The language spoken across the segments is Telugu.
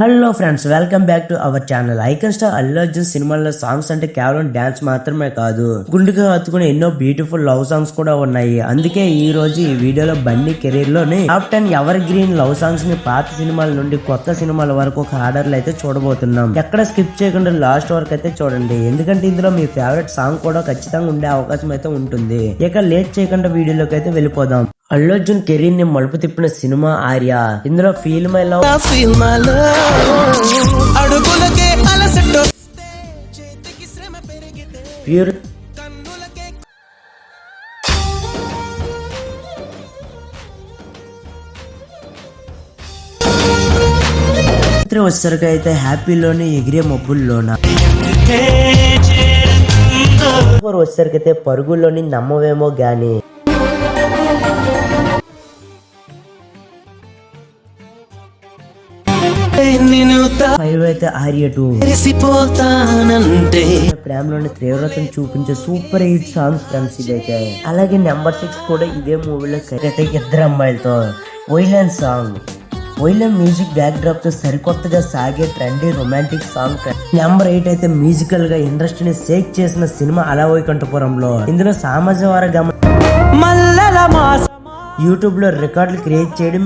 Hello friends, welcome back to our channel. Icon star Allu Arjun సినిమాల్లో సాంగ్స్ అంటే కేవలం డాన్స్ మాత్రమే కాదు, గుండెగా హత్తుకునే ఎన్నో బ్యూటిఫుల్ లవ్ సాంగ్స్ కూడా ఉన్నాయి. అందుకే ఈ రోజు ఈ వీడియోలో బన్నీ కెరీర్ లోని top 10 ever green love songs ని పాత సినిమాల నుండి కొత్త సినిమాల వరకు ఒక ఆర్డర్ లో అయితే చూడబోతున్నాం. ఎక్కడ స్కిప్ చేయకుండా లాస్ట్ వరకు అయితే చూడండి, ఎందుకంటే ఇందులో మీ ఫేవరెట్ సాంగ్ కూడా ఖచ్చితంగా ఉండే అవకాశం అయితే ఉంటుంది. ఇక లేట్ చేయకుండా వీడియోలోకి అయితే వెళ్ళిపోదాం. అల్లు అర్జున్ కెరీర్ ని మలుపు తిప్పిన సినిమా ఆర్య. ఇందులో ఫీల్ మై లవ్, ప్యూర్ వచ్చేసరికి అయితే హ్యాపీలోని ఎగిరే మబ్బుల్లోన, వచ్చేసరికి అయితే పరుగుల్లోని నమ్మవేమో గాని, అయితే ఆర్య 2 ప్రేమలోని తీవ్రతను చూపించే సూపర్ హిట్ సాంగ్స్ ఫ్రెండ్స్ ఇదైతే. అలాగే నెంబర్ 6 కూడా ఇదే మూవీలో అయితే ఇద్దరు అమ్మాయిలతో violin song. Violin music back drop తో సరికొత్తగా సాగే ట్రెండీ రొమాంటిక్ సాంగ్. నెంబర్ 8 అయితే మ్యూజికల్ గా ఇండస్ట్రీని షేక్ చేసిన సినిమా అల వైకుంఠపురంలో. ఇందులో సామాజిక వర్గ యూట్యూబ్ లో రికార్డులు క్రియేట్ చేయడం,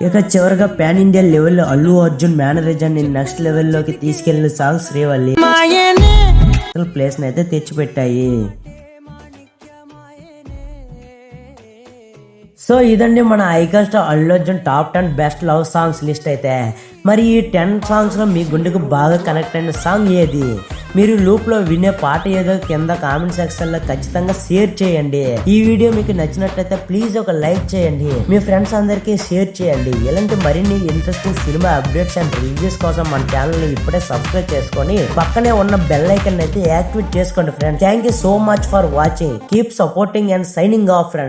ఇక చివరిగా పాన్ ఇండియా లెవెల్లో అల్లు అర్జున్ మేనరేజర్ నెక్స్ట్ లెవెల్లోకి తీసుకెళ్లిన సాంగ్స్ శ్రీవల్లి ప్లేస్ అయితే తెచ్చిపెట్టాయి. సో ఇదండి మన icon star Allu Arjun top 10 best love songs list అయితే. మరి ఈ 10 సాంగ్స్ లో మీ గుండెకు బాగా కనెక్ట్ అయిన సాంగ్ ఏది, మీరు లూప్ లో వినే పాట ఏదో కింద కామెంట్ సెక్షన్ లో ఖచ్చితంగా షేర్ చేయండి. ఈ వీడియో మీకు నచ్చినట్లయితే ప్లీజ్ ఒక లైక్ చేయండి, మీ ఫ్రెండ్స్ అందరికీ షేర్ చేయండి. ఇలాంటి మరిన్ని interesting cinema updates and reviews కోసం మన ఛానల్ ని ఇప్పుడే సబ్స్క్రైబ్ చేసుకొని పక్కనే ఉన్న బెల్ ఐకాన్ అయితే యాక్టివేట్ చేసుకోండి friends. Thank you so much for watching, keep supporting and signing off friends.